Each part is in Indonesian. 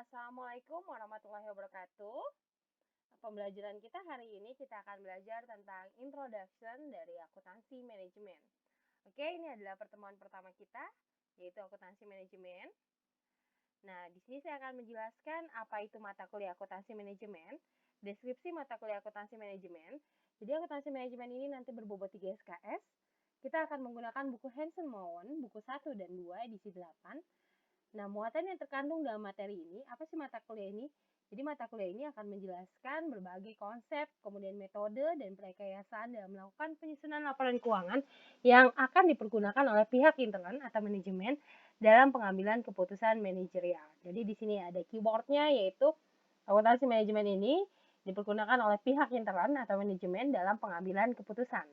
Assalamualaikum warahmatullahi wabarakatuh. Pembelajaran kita hari ini kita akan belajar tentang introduction dari akuntansi manajemen. Oke, ini adalah pertemuan pertama kita, yaitu akuntansi manajemen. Nah, di sini saya akan menjelaskan apa itu mata kuliah akuntansi manajemen, deskripsi mata kuliah akuntansi manajemen. Jadi akuntansi manajemen ini nanti berbobot 3 SKS. Kita akan menggunakan buku Hansen Mawon, buku 1 dan 2, edisi 8. Nah, muatan yang terkandung dalam materi ini, apa sih mata kuliah ini? Jadi mata kuliah ini akan menjelaskan berbagai konsep, kemudian metode, dan perekayasaan dalam melakukan penyusunan laporan keuangan yang akan dipergunakan oleh pihak intern atau manajemen dalam pengambilan keputusan manajerial. Jadi di sini ada keywordnya, yaitu akuntansi manajemen ini dipergunakan oleh pihak intern atau manajemen dalam pengambilan keputusan.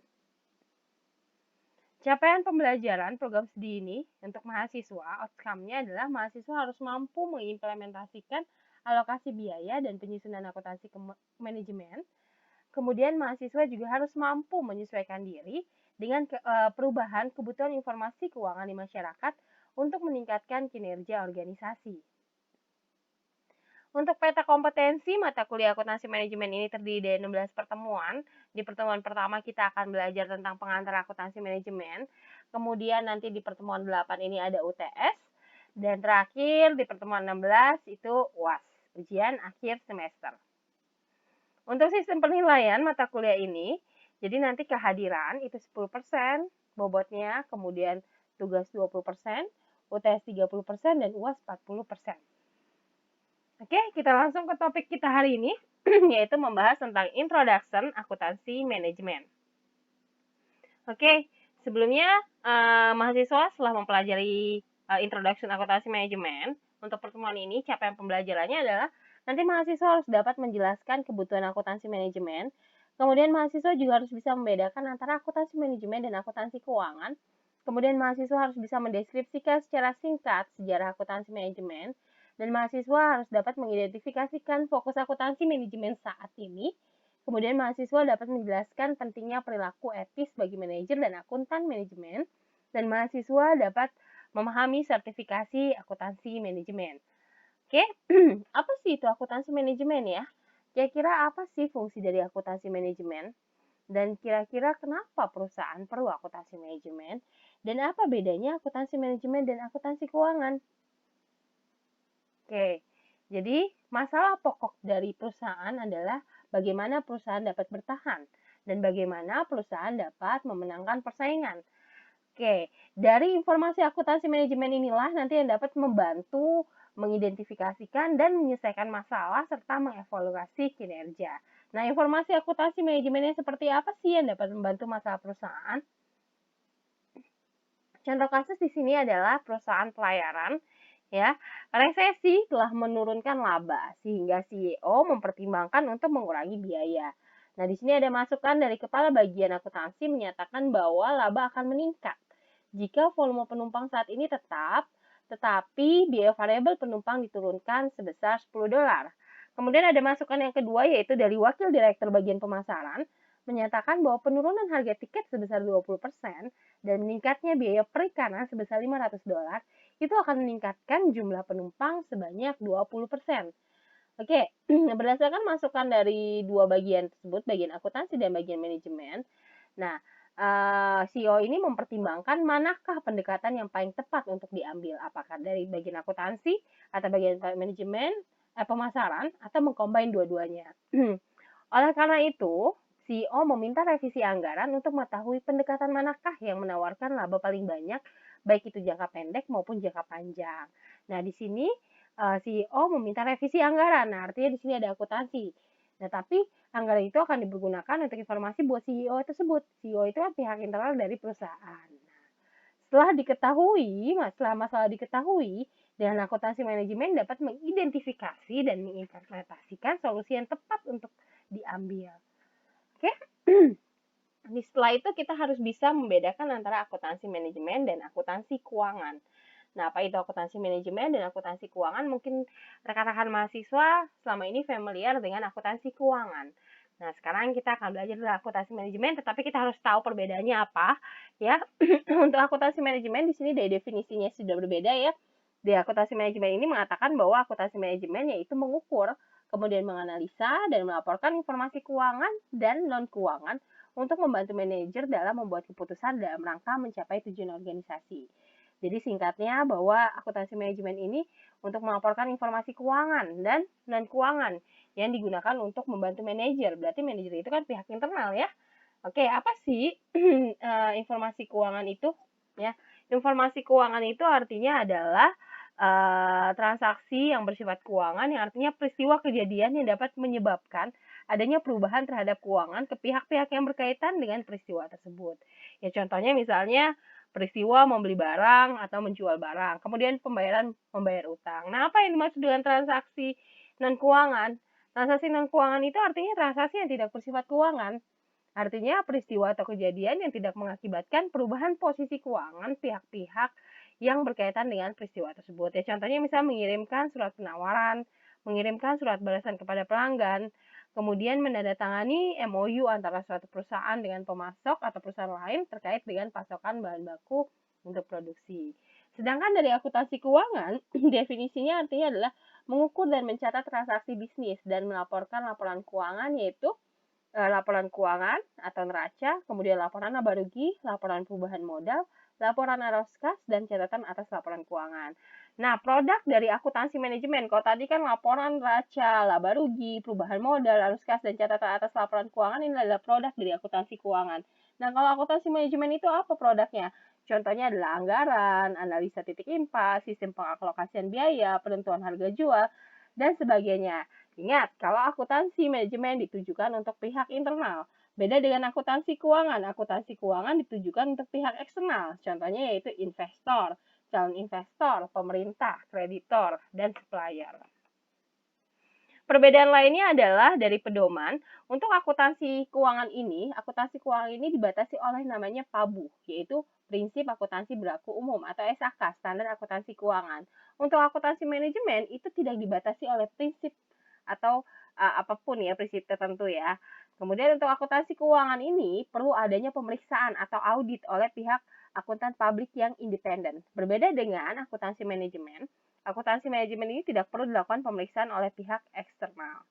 Capaian pembelajaran program studi ini untuk mahasiswa, outcome-nya adalah mahasiswa harus mampu mengimplementasikan alokasi biaya dan penyusunan akuntansi manajemen. Kemudian mahasiswa juga harus mampu menyesuaikan diri dengan perubahan kebutuhan informasi keuangan di masyarakat untuk meningkatkan kinerja organisasi. Untuk peta kompetensi mata kuliah akuntansi manajemen ini terdiri dari 16 pertemuan. Di pertemuan pertama kita akan belajar tentang pengantar akuntansi manajemen. Kemudian nanti di pertemuan 8 ini ada UTS. Dan terakhir di pertemuan 16 itu UAS, ujian akhir semester. Untuk sistem penilaian mata kuliah ini, jadi nanti kehadiran itu 10% bobotnya, kemudian tugas 20%, UTS 30%, dan UAS 40%. Oke, kita langsung ke topik kita hari ini, yaitu membahas tentang introduction akuntansi manajemen. Oke, sebelumnya mahasiswa setelah mempelajari introduction akuntansi manajemen, untuk pertemuan ini capaian pembelajarannya adalah nanti mahasiswa harus dapat menjelaskan kebutuhan akuntansi manajemen, kemudian mahasiswa juga harus bisa membedakan antara akuntansi manajemen dan akuntansi keuangan, kemudian mahasiswa harus bisa mendeskripsikan secara singkat sejarah akuntansi manajemen, dan mahasiswa harus dapat mengidentifikasikan fokus akuntansi manajemen saat ini. Kemudian mahasiswa dapat menjelaskan pentingnya perilaku etis bagi manajer dan akuntan manajemen, dan mahasiswa dapat memahami sertifikasi akuntansi manajemen. Oke, apa sih itu akuntansi manajemen ya? Kira-kira apa sih fungsi dari akuntansi manajemen? Dan kira-kira kenapa perusahaan perlu akuntansi manajemen? Dan apa bedanya akuntansi manajemen dan akuntansi keuangan? Oke, jadi masalah pokok dari perusahaan adalah bagaimana perusahaan dapat bertahan dan bagaimana perusahaan dapat memenangkan persaingan. Oke, dari informasi akuntansi manajemen inilah nanti yang dapat membantu mengidentifikasikan dan menyelesaikan masalah serta mengevaluasi kinerja. Nah, informasi akuntansi manajemennya seperti apa sih yang dapat membantu masalah perusahaan? Contoh kasus di sini adalah perusahaan pelayaran. Ya, resesi telah menurunkan laba sehingga CEO mempertimbangkan untuk mengurangi biaya. Nah, di sini ada masukan dari kepala bagian akuntansi menyatakan bahwa laba akan meningkat jika volume penumpang saat ini tetap, tetapi biaya variabel penumpang diturunkan sebesar $10. Kemudian ada masukan yang kedua yaitu dari wakil direktur bagian pemasaran menyatakan bahwa penurunan harga tiket sebesar 20% dan meningkatnya biaya perikanan sebesar $500 itu akan meningkatkan jumlah penumpang sebanyak 20%. Oke, berdasarkan masukan dari dua bagian tersebut, bagian akuntansi dan bagian manajemen, nah, CEO ini mempertimbangkan manakah pendekatan yang paling tepat untuk diambil, apakah dari bagian akuntansi atau bagian manajemen, pemasaran, atau mengcombine dua-duanya. Oleh karena itu, CEO meminta revisi anggaran untuk mengetahui pendekatan manakah yang menawarkan laba paling banyak, baik itu jangka pendek maupun jangka panjang. Nah, di sini CEO meminta revisi anggaran. Nah, artinya di sini ada akuntansi. Nah, tapi anggaran itu akan dipergunakan untuk informasi buat CEO tersebut. CEO itu kan pihak internal dari perusahaan. Nah, setelah masalah diketahui, dengan akuntansi manajemen dapat mengidentifikasi dan mengimplementasikan solusi yang tepat untuk diambil. Oke, setelah itu kita harus bisa membedakan antara akuntansi manajemen dan akuntansi keuangan. Nah, apa itu akuntansi manajemen dan akuntansi keuangan? Mungkin rekan-rekan mahasiswa selama ini familiar dengan akuntansi keuangan. Nah, sekarang kita akan belajar tentang akuntansi manajemen, tetapi kita harus tahu perbedaannya apa, ya. Untuk akuntansi manajemen di sini dari definisinya sudah berbeda ya. Di akuntansi manajemen ini mengatakan bahwa akuntansi manajemen yaitu mengukur, kemudian menganalisa dan melaporkan informasi keuangan dan non-keuangan untuk membantu manajer dalam membuat keputusan dalam rangka mencapai tujuan organisasi. Jadi singkatnya bahwa akuntansi manajemen ini untuk melaporkan informasi keuangan dan non-keuangan yang digunakan untuk membantu manajer. Berarti manajer itu kan pihak internal ya. Oke, apa sih informasi keuangan itu? Ya, informasi keuangan itu artinya adalah transaksi yang bersifat keuangan yang artinya peristiwa kejadian yang dapat menyebabkan adanya perubahan terhadap keuangan ke pihak-pihak yang berkaitan dengan peristiwa tersebut. Ya contohnya misalnya peristiwa membeli barang atau menjual barang, kemudian membayar utang. Nah, apa yang dimaksud dengan transaksi non keuangan? Transaksi non keuangan itu artinya transaksi yang tidak bersifat keuangan. Artinya peristiwa atau kejadian yang tidak mengakibatkan perubahan posisi keuangan pihak-pihak yang berkaitan dengan peristiwa tersebut. Ya contohnya misalnya mengirimkan surat penawaran, mengirimkan surat balasan kepada pelanggan, kemudian menandatangani MOU antara suatu perusahaan dengan pemasok atau perusahaan lain terkait dengan pasokan bahan baku untuk produksi. Sedangkan dari akuntansi keuangan, definisinya artinya adalah mengukur dan mencatat transaksi bisnis dan melaporkan laporan keuangan yaitu laporan keuangan atau neraca, kemudian laporan laba rugi, laporan perubahan modal, laporan arus kas, dan catatan atas laporan keuangan. Nah, produk dari akuntansi manajemen, kalau tadi kan laporan neraca, laba rugi, perubahan modal, arus kas, dan catatan atas laporan keuangan, ini adalah produk dari akuntansi keuangan. Nah, kalau akuntansi manajemen itu apa produknya? Contohnya adalah anggaran, analisa titik impas, sistem pengalokasian biaya, penentuan harga jual, dan sebagainya. Ingat, kalau akuntansi manajemen ditujukan untuk pihak internal. Beda dengan akuntansi keuangan. Akuntansi keuangan ditujukan untuk pihak eksternal. Contohnya yaitu investor, calon investor, pemerintah, kreditor, dan supplier. Perbedaan lainnya adalah dari pedoman, untuk akuntansi keuangan ini dibatasi oleh namanya PABU, yaitu Prinsip Akuntansi Berlaku Umum atau SAK, Standar Akuntansi Keuangan. Untuk akuntansi manajemen itu tidak dibatasi oleh prinsip atau apapun ya, prinsip tertentu ya. Kemudian untuk akuntansi keuangan ini perlu adanya pemeriksaan atau audit oleh pihak akuntan publik yang independen. Berbeda dengan akuntansi manajemen ini tidak perlu dilakukan pemeriksaan oleh pihak eksternal.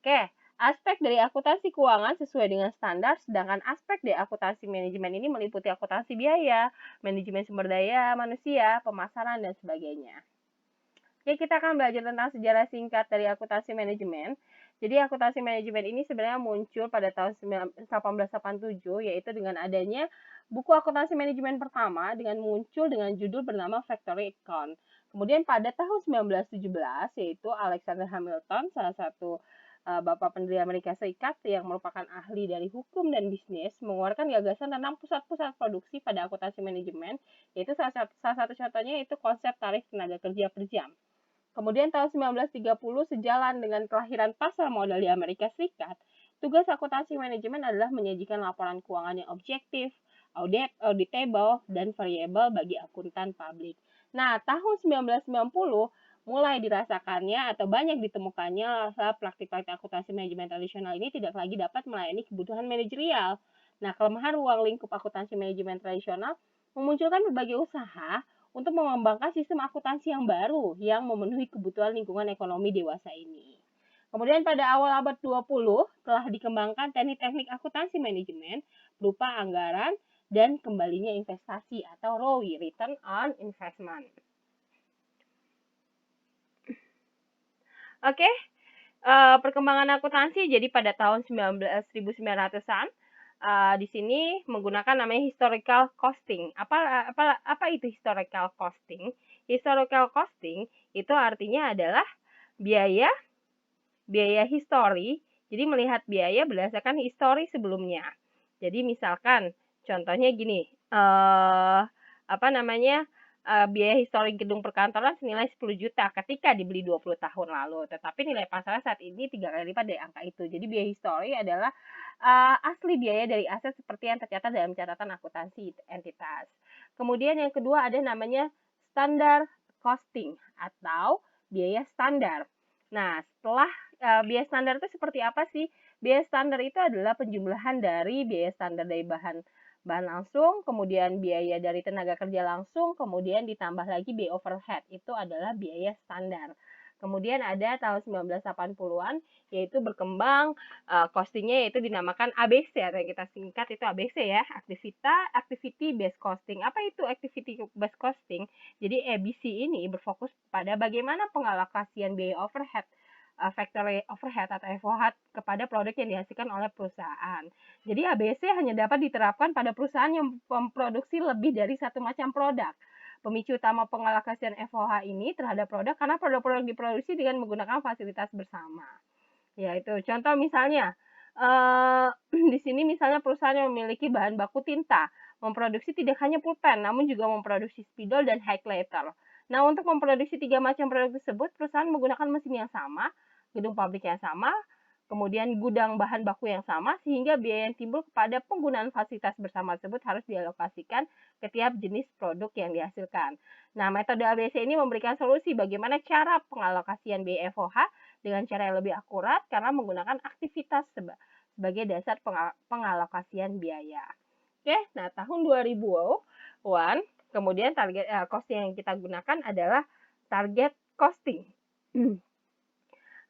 Oke, aspek dari akuntansi keuangan sesuai dengan standar, sedangkan aspek dari akuntansi manajemen ini meliputi akuntansi biaya, manajemen sumber daya manusia, pemasaran, dan sebagainya. Oke, kita akan belajar tentang sejarah singkat dari akuntansi manajemen. Jadi akuntansi manajemen ini sebenarnya muncul pada tahun 1887, yaitu dengan adanya buku akuntansi manajemen pertama muncul dengan judul bernama Factory Account. Kemudian pada tahun 1917, yaitu Alexander Hamilton, salah satu Bapak pendiri Amerika Serikat yang merupakan ahli dari hukum dan bisnis, mengeluarkan gagasan tentang pusat-pusat produksi pada akuntansi manajemen, yaitu salah satu contohnya itu konsep tarif tenaga kerja per jam. Kemudian tahun 1930, sejalan dengan kelahiran pasar modal di Amerika Serikat, tugas akuntansi manajemen adalah menyajikan laporan keuangan yang objektif, auditable, dan variabel bagi akuntan publik. Nah, tahun 1990 mulai dirasakannya atau banyak ditemukannya praktik-praktik akuntansi manajemen tradisional ini tidak lagi dapat melayani kebutuhan manajerial. Nah, kelemahan ruang lingkup akuntansi manajemen tradisional memunculkan berbagai usaha untuk mengembangkan sistem akuntansi yang baru yang memenuhi kebutuhan lingkungan ekonomi dewasa ini. Kemudian pada awal abad 20 telah dikembangkan teknik-teknik akuntansi manajemen berupa anggaran dan kembalinya investasi atau ROI, Return on Investment. Oke, perkembangan akuntansi jadi pada tahun 1900-an di sini menggunakan namanya historical costing. Apa itu historical costing? Historical costing itu artinya adalah biaya histori. Jadi melihat biaya berdasarkan histori sebelumnya. Jadi misalkan contohnya gini, biaya histori gedung perkantoran senilai 10 juta ketika dibeli 20 tahun lalu, tetapi nilai pasarnya saat ini 3 kali lipat dari angka itu. Jadi biaya histori adalah asli biaya dari aset seperti yang tercatat dalam catatan akuntansi entitas. Kemudian yang kedua ada namanya standar costing atau biaya standar. Nah, setelah biaya standar itu seperti apa sih? Biaya standar itu adalah penjumlahan dari biaya standar dari bahan bahan langsung, kemudian biaya dari tenaga kerja langsung, kemudian ditambah lagi biaya overhead. Itu adalah biaya standar. Kemudian ada tahun 1980-an, yaitu berkembang costingnya yaitu dinamakan ABC atau yang kita singkat itu ABC ya, Activity Based Costing. Apa itu Activity Based Costing? Jadi ABC ini berfokus pada bagaimana pengalokasian biaya overhead, factory overhead atau FOH kepada produk yang dihasilkan oleh perusahaan. Jadi ABC hanya dapat diterapkan pada perusahaan yang memproduksi lebih dari satu macam produk. Pemicu utama pengalokasian FOH ini terhadap produk karena produk-produk diproduksi dengan menggunakan fasilitas bersama. Yaitu contoh misalnya di sini misalnya perusahaan yang memiliki bahan baku tinta memproduksi tidak hanya pulpen namun juga memproduksi spidol dan highlighter. Nah, untuk memproduksi 3 macam produk tersebut, perusahaan menggunakan mesin yang sama, gedung pabrik yang sama, kemudian gudang bahan baku yang sama, sehingga biaya yang timbul kepada penggunaan fasilitas bersama tersebut harus dialokasikan ke tiap jenis produk yang dihasilkan. Nah, metode ABC ini memberikan solusi bagaimana cara pengalokasian biaya FOH dengan cara yang lebih akurat karena menggunakan aktivitas sebagai dasar pengalokasian biaya. Oke, nah tahun 2000-an, kemudian target costing yang kita gunakan adalah target costing.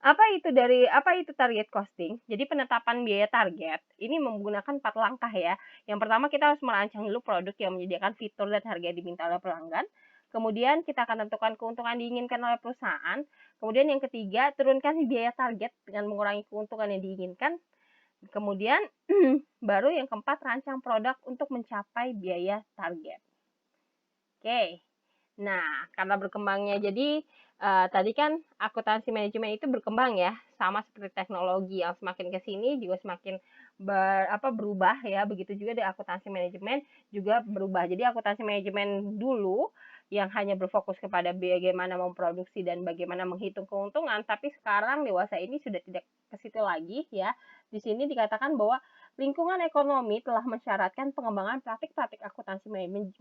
Apa itu target costing? Jadi penetapan biaya target ini menggunakan 4 langkah ya. Yang pertama kita harus merancang dulu produk yang menyediakan fitur dan harga yang diminta oleh pelanggan. Kemudian kita akan tentukan keuntungan diinginkan oleh perusahaan. Kemudian yang ketiga, turunkan biaya target dengan mengurangi keuntungan yang diinginkan. Kemudian baru yang keempat, rancang produk untuk mencapai biaya target. Oke. Nah, karena berkembangnya jadi tadi kan akuntansi manajemen itu berkembang ya, sama seperti teknologi yang semakin ke sini juga semakin berubah ya. Begitu juga di akuntansi manajemen juga berubah. Jadi akuntansi manajemen dulu yang hanya berfokus kepada bagaimana memproduksi dan bagaimana menghitung keuntungan, tapi sekarang dewasa ini sudah tidak ke situ lagi ya. Di sini dikatakan bahwa lingkungan ekonomi telah mensyaratkan pengembangan praktik-praktik akuntansi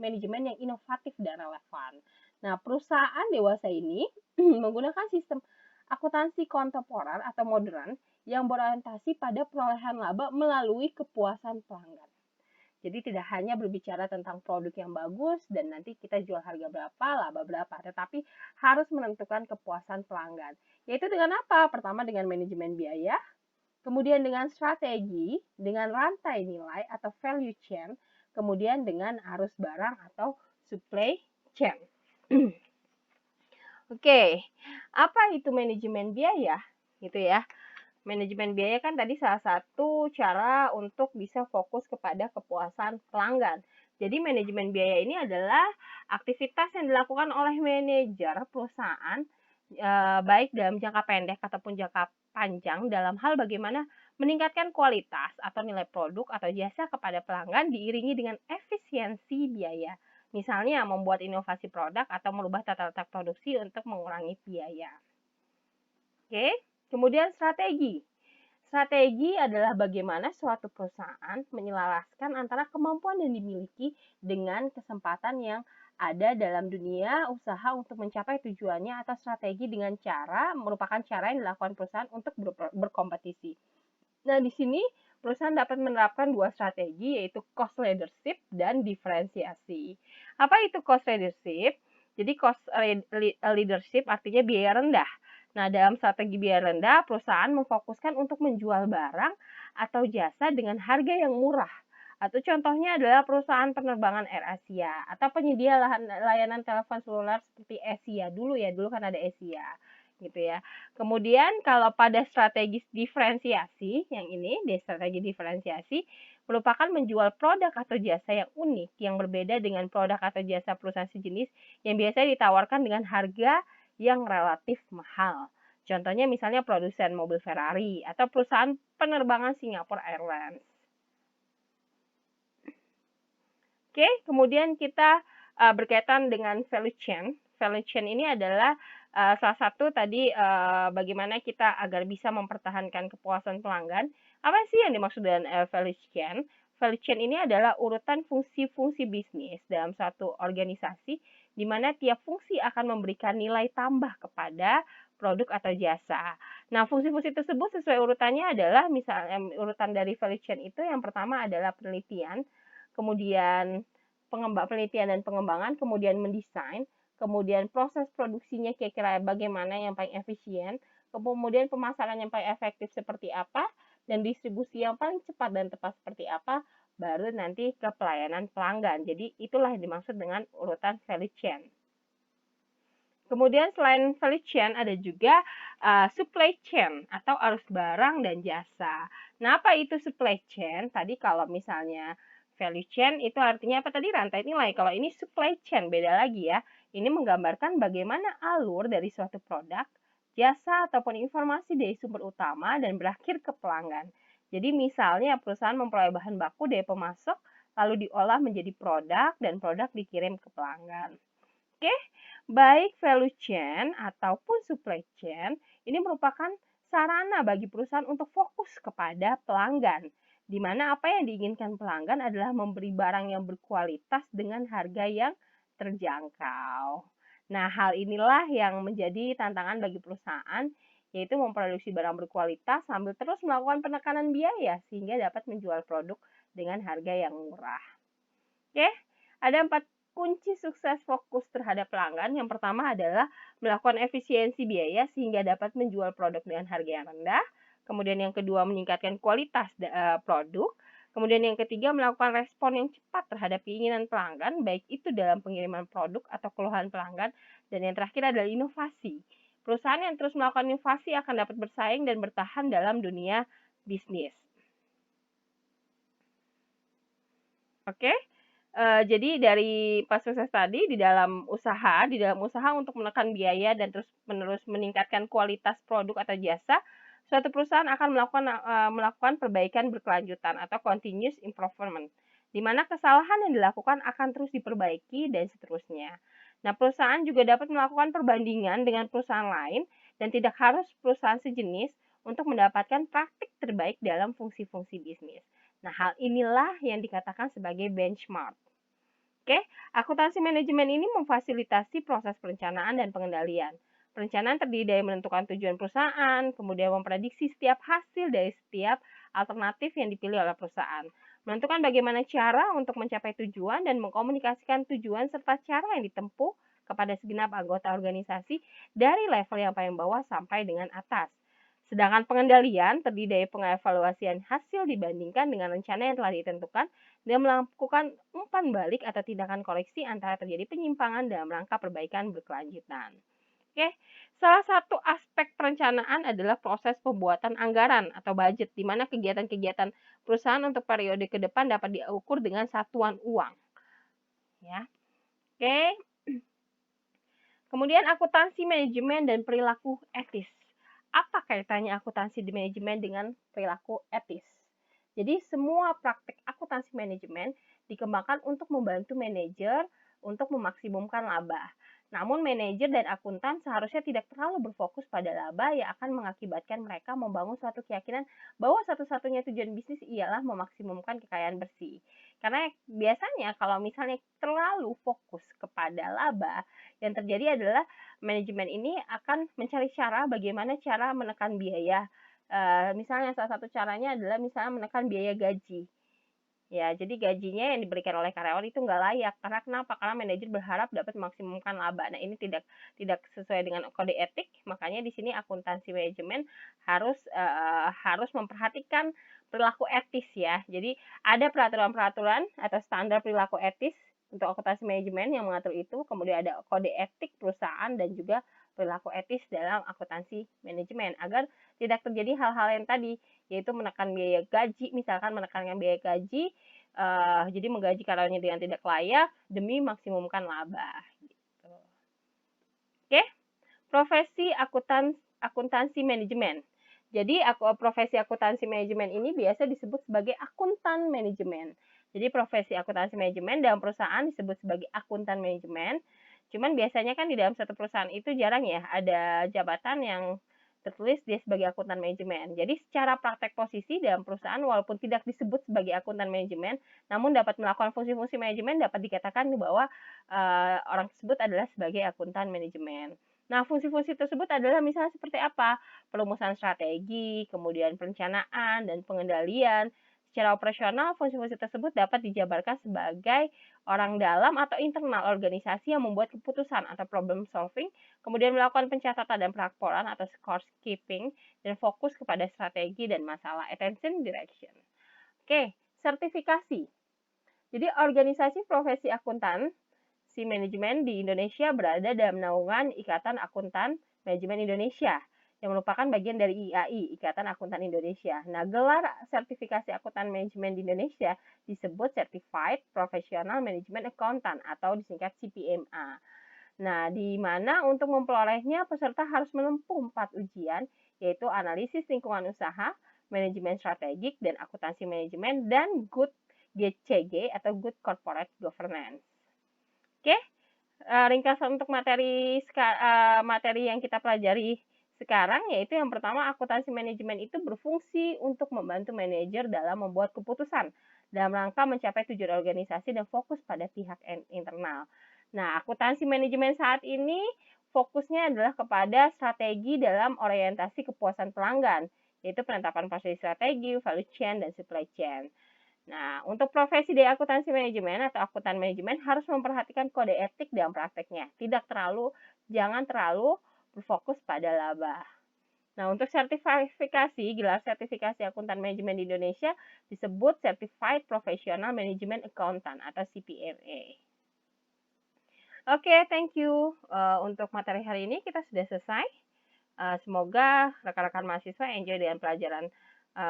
manajemen yang inovatif dan relevan. Nah, perusahaan dewasa ini menggunakan sistem akuntansi kontemporer atau modern yang berorientasi pada perolehan laba melalui kepuasan pelanggan. Jadi tidak hanya berbicara tentang produk yang bagus dan nanti kita jual harga berapa, laba berapa, tetapi harus menentukan kepuasan pelanggan. Yaitu dengan apa? Pertama dengan manajemen biaya, kemudian dengan strategi, dengan rantai nilai atau value chain, kemudian dengan arus barang atau supply chain. Oke, apa itu manajemen biaya? Gitu ya. Manajemen biaya kan tadi salah satu cara untuk bisa fokus kepada kepuasan pelanggan. Jadi manajemen biaya ini adalah aktivitas yang dilakukan oleh manajer perusahaan baik dalam jangka pendek ataupun jangka panjang dalam hal bagaimana meningkatkan kualitas atau nilai produk atau jasa kepada pelanggan diiringi dengan efisiensi biaya. Misalnya membuat inovasi produk atau merubah tata letak produksi untuk mengurangi biaya. Oke. Kemudian strategi. Strategi adalah bagaimana suatu perusahaan menyelaraskan antara kemampuan yang dimiliki dengan kesempatan yang ada dalam dunia usaha untuk mencapai tujuannya atau strategi dengan cara merupakan cara yang dilakukan perusahaan untuk berkompetisi. Nah, di sini perusahaan dapat menerapkan 2 strategi yaitu cost leadership dan diferensiasi. Apa itu cost leadership? Jadi cost leadership artinya biaya rendah. Nah, dalam strategi biaya rendah, perusahaan memfokuskan untuk menjual barang atau jasa dengan harga yang murah. Atau contohnya adalah perusahaan penerbangan AirAsia atau penyedia layanan telepon seluler seperti Asia dulu ya, dulu kan ada Asia gitu ya. Kemudian kalau pada strategi diferensiasi, yang ini strategi diferensiasi merupakan menjual produk atau jasa yang unik yang berbeda dengan produk atau jasa perusahaan sejenis yang biasanya ditawarkan dengan harga yang relatif mahal. Contohnya misalnya produsen mobil Ferrari atau perusahaan penerbangan Singapore Airlines. Oke, kemudian kita berkaitan dengan value chain. Value chain ini adalah salah satu tadi bagaimana kita agar bisa mempertahankan kepuasan pelanggan. Apa sih yang dimaksud dengan value chain? Value chain ini adalah urutan fungsi-fungsi bisnis dalam suatu organisasi di mana tiap fungsi akan memberikan nilai tambah kepada produk atau jasa. Nah, fungsi-fungsi tersebut sesuai urutannya adalah misalnya urutan dari value chain itu yang pertama adalah penelitian, kemudian penelitian dan pengembangan, kemudian mendesain, kemudian proses produksinya kira-kira bagaimana yang paling efisien, kemudian pemasaran yang paling efektif seperti apa, dan distribusi yang paling cepat dan tepat seperti apa, baru nanti ke pelayanan pelanggan. Jadi itulah yang dimaksud dengan urutan value chain. Kemudian selain value chain ada juga supply chain atau arus barang dan jasa. Nah, apa itu supply chain? Tadi kalau misalnya value chain itu artinya apa tadi? Rantai nilai. Kalau ini supply chain beda lagi ya. Ini menggambarkan bagaimana alur dari suatu produk, jasa ataupun informasi dari sumber utama dan berakhir ke pelanggan. Jadi misalnya perusahaan memperoleh bahan baku dari pemasok lalu diolah menjadi produk dan produk dikirim ke pelanggan. Oke, baik value chain ataupun supply chain ini merupakan sarana bagi perusahaan untuk fokus kepada pelanggan, di mana apa yang diinginkan pelanggan adalah memberi barang yang berkualitas dengan harga yang terjangkau. Nah, hal inilah yang menjadi tantangan bagi perusahaan, yaitu memproduksi barang berkualitas sambil terus melakukan penekanan biaya sehingga dapat menjual produk dengan harga yang murah. Oke, ada 4 kunci sukses fokus terhadap pelanggan. Yang pertama adalah melakukan efisiensi biaya sehingga dapat menjual produk dengan harga yang rendah. Kemudian yang kedua meningkatkan kualitas produk. Kemudian yang ketiga melakukan respon yang cepat terhadap keinginan pelanggan, baik itu dalam pengiriman produk atau keluhan pelanggan. Dan yang terakhir adalah inovasi. Perusahaan yang terus melakukan inovasi akan dapat bersaing dan bertahan dalam dunia bisnis. Oke? Jadi dari pas sukses tadi di dalam usaha untuk menekan biaya dan terus-menerus meningkatkan kualitas produk atau jasa, suatu perusahaan akan melakukan perbaikan berkelanjutan atau continuous improvement, di mana kesalahan yang dilakukan akan terus diperbaiki dan seterusnya. Nah, perusahaan juga dapat melakukan perbandingan dengan perusahaan lain dan tidak harus perusahaan sejenis untuk mendapatkan praktik terbaik dalam fungsi-fungsi bisnis. Nah, hal inilah yang dikatakan sebagai benchmark. Oke, akuntansi manajemen ini memfasilitasi proses perencanaan dan pengendalian. Perencanaan terdiri dari menentukan tujuan perusahaan, kemudian memprediksi setiap hasil dari setiap alternatif yang dipilih oleh perusahaan. Menentukan bagaimana cara untuk mencapai tujuan dan mengkomunikasikan tujuan serta cara yang ditempuh kepada segenap anggota organisasi dari level yang paling bawah sampai dengan atas. Sedangkan pengendalian terdiri dari pengevaluasian hasil dibandingkan dengan rencana yang telah ditentukan dan melakukan umpan balik atau tindakan koreksi antara terjadi penyimpangan dalam rangka perbaikan berkelanjutan. Oke, salah satu aspek perencanaan adalah proses pembuatan anggaran atau budget, di mana kegiatan-kegiatan perusahaan untuk periode ke depan dapat diukur dengan satuan uang. Ya, oke. Kemudian akuntansi manajemen dan perilaku etis. Apa kaitannya akuntansi di manajemen dengan perilaku etis? Jadi semua praktik akuntansi manajemen dikembangkan untuk membantu manajer untuk memaksimumkan laba. Namun manajer dan akuntan seharusnya tidak terlalu berfokus pada laba yang akan mengakibatkan mereka membangun suatu keyakinan bahwa satu-satunya tujuan bisnis ialah memaksimumkan kekayaan bersih. Karena biasanya kalau misalnya terlalu fokus kepada laba, yang terjadi adalah manajemen ini akan mencari cara bagaimana cara menekan biaya. Misalnya salah satu caranya adalah misalnya menekan biaya gaji. Ya, jadi gajinya yang diberikan oleh karyawan itu nggak layak. Karena kenapa? Karena manajer berharap dapat memaksimumkan laba. Nah, ini tidak sesuai dengan kode etik. Makanya di sini akuntansi manajemen harus memperhatikan perilaku etis ya. Jadi ada peraturan-peraturan atau standar perilaku etis untuk akuntansi manajemen yang mengatur itu. Kemudian ada kode etik perusahaan dan juga perilaku etis dalam akuntansi manajemen agar tidak terjadi hal-hal yang tadi, yaitu menekan biaya gaji, misalkan menekankan biaya gaji, jadi menggaji karyawannya dengan tidak layak demi maksimumkan laba. Gitu. Oke, profesi akuntansi manajemen. Jadi profesi akuntansi manajemen ini biasa disebut sebagai akuntan manajemen. Jadi profesi akuntansi manajemen dalam perusahaan disebut sebagai akuntan manajemen. Cuman biasanya kan di dalam satu perusahaan itu jarang ya ada jabatan yang tertulis dia sebagai akuntan manajemen. Jadi secara praktek posisi dalam perusahaan walaupun tidak disebut sebagai akuntan manajemen, namun dapat melakukan fungsi-fungsi manajemen dapat dikatakan bahwa orang tersebut adalah sebagai akuntan manajemen. Nah, fungsi-fungsi tersebut adalah misalnya seperti apa? Perumusan strategi, kemudian perencanaan dan pengendalian, Secara operasional, fungsi-fungsi tersebut dapat dijabarkan sebagai orang dalam atau internal organisasi yang membuat keputusan atau problem solving, kemudian melakukan pencatatan dan pelaporan atau score keeping, dan fokus kepada strategi dan masalah attention direction. Oke, sertifikasi. Jadi organisasi profesi akuntan si manajemen di Indonesia berada dalam naungan Ikatan Akuntan Manajemen Indonesia yang merupakan bagian dari IAI, Ikatan Akuntan Indonesia. Nah, gelar sertifikasi akuntan manajemen di Indonesia disebut Certified Professional Management Accountant atau disingkat CPMA. Nah, di mana untuk memperolehnya peserta harus menempuh 4 ujian, yaitu analisis lingkungan usaha, manajemen strategik, dan akuntansi manajemen, dan Good GCG atau Good Corporate Governance. Oke, ringkasan untuk materi yang kita pelajari sekarang yaitu yang pertama, akuntansi manajemen itu berfungsi untuk membantu manajer dalam membuat keputusan dalam rangka mencapai tujuan organisasi dan fokus pada pihak internal. Nah, akuntansi manajemen saat ini fokusnya adalah kepada strategi dalam orientasi kepuasan pelanggan, yaitu penetapan posisi strategi, value chain, dan supply chain. Nah, untuk profesi di akuntansi manajemen atau akuntan manajemen harus memperhatikan kode etik dalam prakteknya. Jangan terlalu berfokus pada laba. Nah, untuk sertifikasi, gelar sertifikasi akuntan manajemen di Indonesia disebut Certified Professional Management Accountant atau CPMA. Oke, thank you. Untuk materi hari ini kita sudah selesai. Semoga rekan-rekan mahasiswa enjoy dengan pelajaran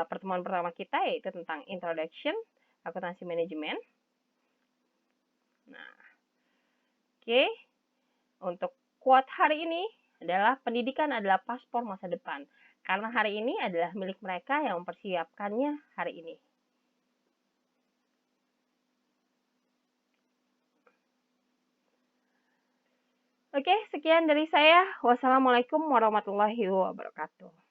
pertemuan pertama kita, yaitu tentang Introduction Akuntansi Manajemen. Nah, oke. Untuk quote hari ini adalah pendidikan adalah paspor masa depan. Karena hari ini adalah milik mereka yang mempersiapkannya hari ini. Oke, sekian dari saya. Wassalamualaikum warahmatullahi wabarakatuh.